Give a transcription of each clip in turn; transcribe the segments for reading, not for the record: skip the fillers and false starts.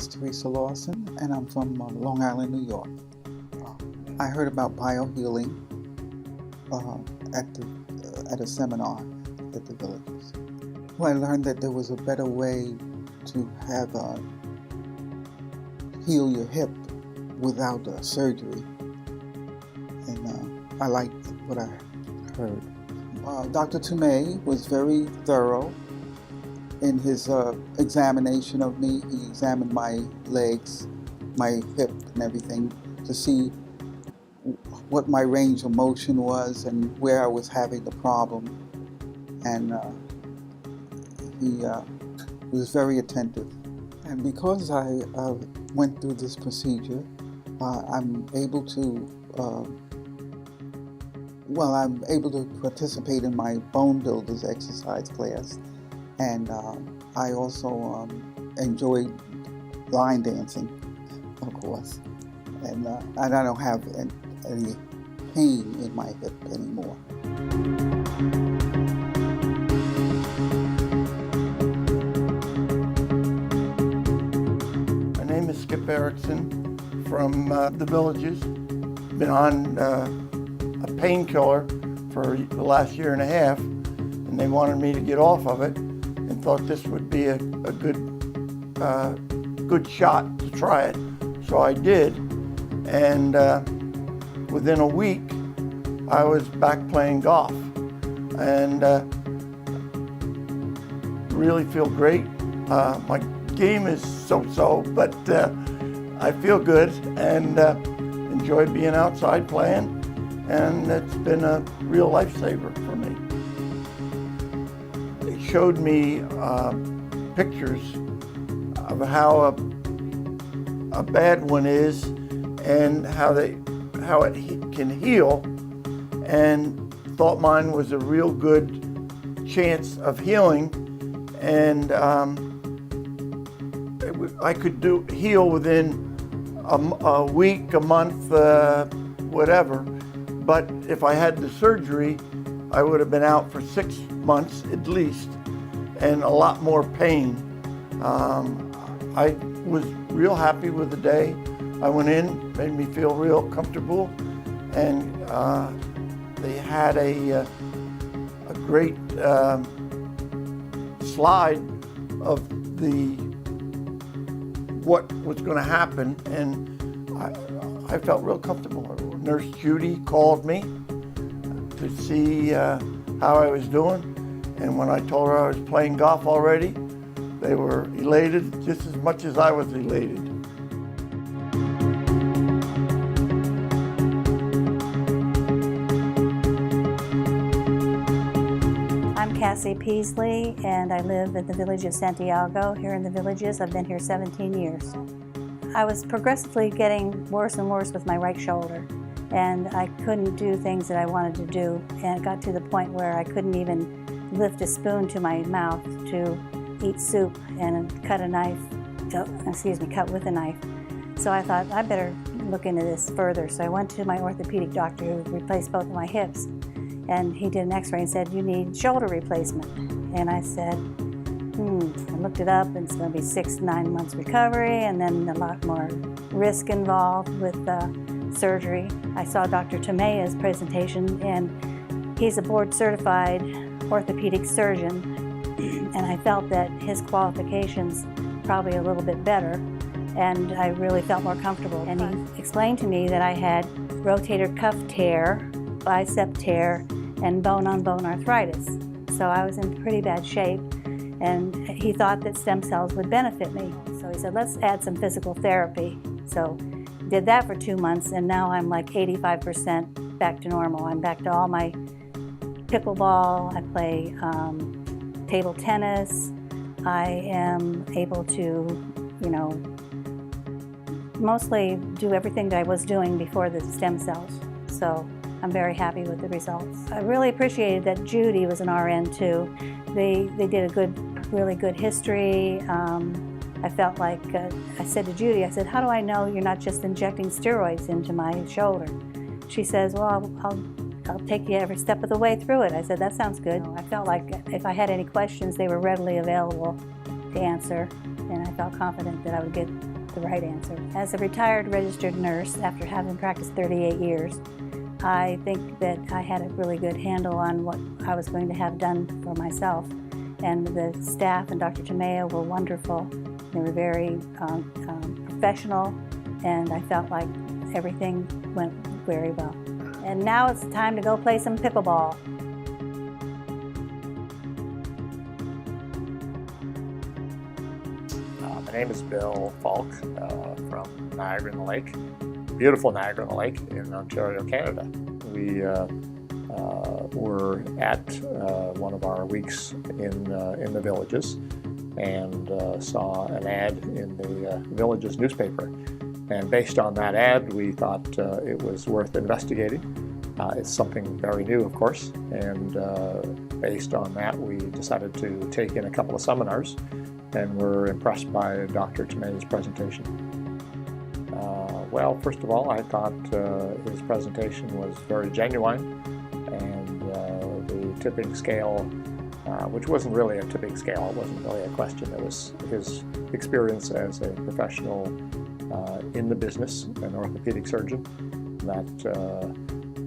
is Teresa Lawson, and I'm from Long Island, New York. I heard about biohealing at a seminar at the Villages. Well, I learned that there was a better way to have heal your hip without surgery, and I liked what I heard. Dr. Tomei was very thorough in his examination of me. He examined my legs, my hip and everything to see what my range of motion was and where I was having the problem. And he was very attentive. And because I went through this procedure, I'm able to participate in my Bone Builders exercise class. And I also enjoyed line dancing, of course. And I don't have any pain in my hip anymore. My name is Skip Erickson from the Villages. Been on a painkiller for the last year and a half, and they wanted me to get off of it and thought this would be a good shot to try it. So I did, and within a week I was back playing golf, and really feel great. My game is so-so, but I feel good and enjoy being outside playing, and it's been a real lifesaver for me. It showed me pictures of how a bad one is and how it can heal, and thought mine was a real good chance of healing, and I could heal within a week, a month, whatever. But if I had the surgery, I would have been out for 6 months at least, and a lot more pain. I was real happy with the day. I went in, made me feel real comfortable, and they had a great slide of what was going to happen, and I felt real comfortable. Nurse Judy called me to see how I was doing, and when I told her I was playing golf already, they were elated just as much as I was elated. I'm Cassie Peasley, and I live at the village of Santiago here in the Villages. I've been here 17 years. I was progressively getting worse and worse with my right shoulder, and I couldn't do things that I wanted to do, and it got to the point where I couldn't even lift a spoon to my mouth to eat soup and cut with a knife. So I thought I better look into this further. So I went to my orthopedic doctor who replaced both of my hips, and he did an x-ray and said, "You need shoulder replacement." And I said, I looked it up, and it's going to be 6 to 9 months recovery, and then a lot more risk involved with surgery. I saw Dr. Tomea's presentation, and he's a board-certified orthopedic surgeon, and I felt that his qualifications probably a little bit better, and I really felt more comfortable. And he explained to me that I had rotator cuff tear, bicep tear, and bone-on-bone arthritis. So I was in pretty bad shape, and he thought that stem cells would benefit me. So he said, let's add some physical therapy. So did that for 2 months, and now I'm like 85% back to normal. I'm back to all my pickleball, I play table tennis. I am able to, mostly do everything that I was doing before the stem cells. So I'm very happy with the results. I really appreciated that Judy was an RN too. They did a really good history. I felt like, I said to Judy, I said, how do I know you're not just injecting steroids into my shoulder? She says, well, I'll take you every step of the way through it. I said, that sounds good. I felt like if I had any questions, they were readily available to answer, and I felt confident that I would get the right answer. As a retired registered nurse, after having practiced 38 years, I think that I had a really good handle on what I was going to have done for myself. And the staff and Dr. Tomeo were wonderful. They were very professional, and I felt like everything went very well. And now it's time to go play some pickleball. My name is Bill Falk from Niagara-on-the-Lake, beautiful Niagara-on-the-Lake in Ontario, Canada. We were at one of our weeks in the Villages and saw an ad in the Villages newspaper. And based on that ad, we thought it was worth investigating. It's something very new, of course, and based on that, we decided to take in a couple of seminars, and were impressed by Dr. Tomeo's presentation. Well, first of all, I thought his presentation was very genuine, and the tipping scale, which wasn't really a tipping scale, it wasn't really a question, it was his experience as a professional in the business, an orthopedic surgeon, that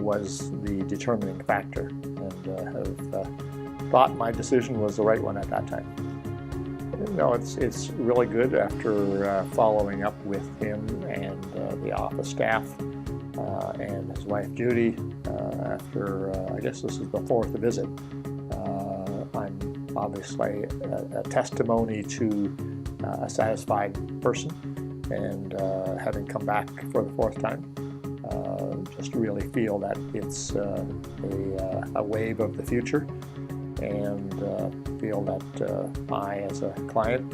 was the determining factor, and have thought my decision was the right one at that time. No, it's really good after following up with him and the office staff and his wife Judy after, I guess this is the fourth visit. I'm obviously a testimony to a satisfied person, and having come back for the fourth time, just really feel that it's a wave of the future, and feel that I, as a client,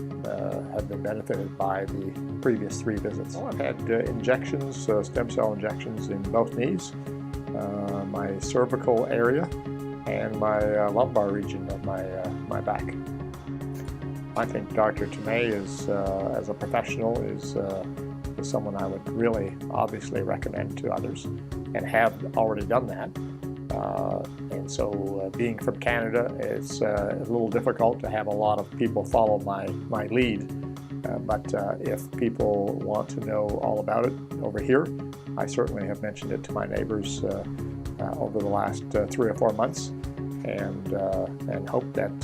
have been benefited by the previous 3 visits. Well, I've had injections, stem cell injections in both knees, my cervical area, and my lumbar region of my back. I think Dr. Tomeo is, as a professional, is someone I would really obviously recommend to others, and have already done that. And so being from Canada, it's a little difficult to have a lot of people follow my lead. But if people want to know all about it over here, I certainly have mentioned it to my neighbors over the last 3 or 4 months, and hope that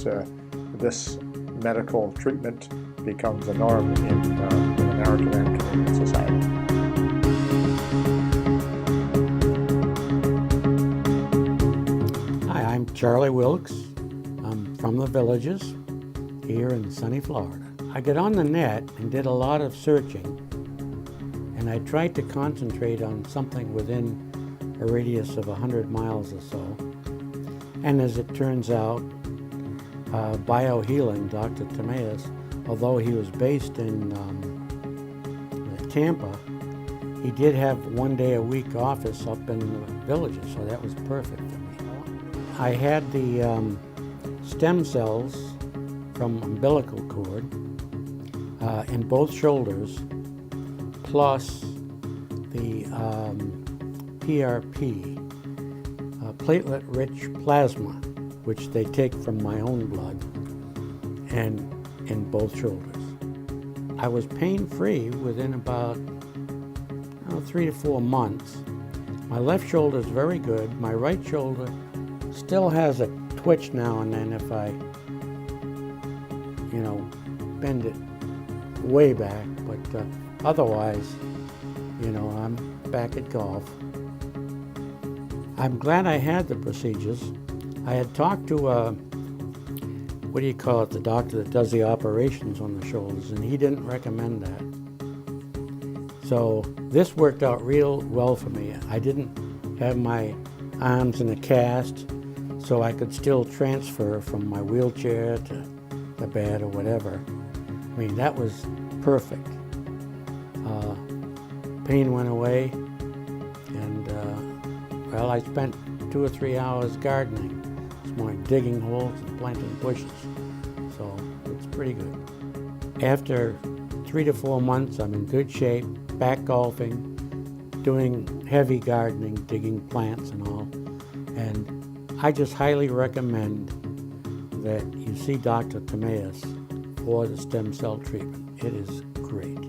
this medical treatment becomes a norm in American and Canadian society. I'm Charlie Wilkes. I'm from the Villages here in sunny Florida. I got on the net and did a lot of searching, and I tried to concentrate on something within a radius of 100 miles or so. And as it turns out, BioHealing, Dr. Tomeo, although he was based in Tampa, he did have 1 day a week office up in the Villages, so that was perfect for me. I had the stem cells from umbilical cord in both shoulders, plus the PRP, platelet-rich plasma, which they take from my own blood, and in both shoulders. I was pain-free within about 3 to 4 months. My left shoulder is very good. My right shoulder still has a twitch now and then if I, bend it way back, but otherwise, I'm back at golf. I'm glad I had the procedures. I had talked to the doctor that does the operations on the shoulders, and he didn't recommend that. So this worked out real well for me. I didn't have my arms in a cast, so I could still transfer from my wheelchair to the bed or whatever. I mean, that was perfect. Pain went away, and I spent 2 or 3 hours gardening. It's more digging holes and planting bushes, so it's pretty good. After 3 to 4 months, I'm in good shape, back golfing, doing heavy gardening, digging plants and all, and I just highly recommend that you see Dr. Tomeo for the stem cell treatment. It is great.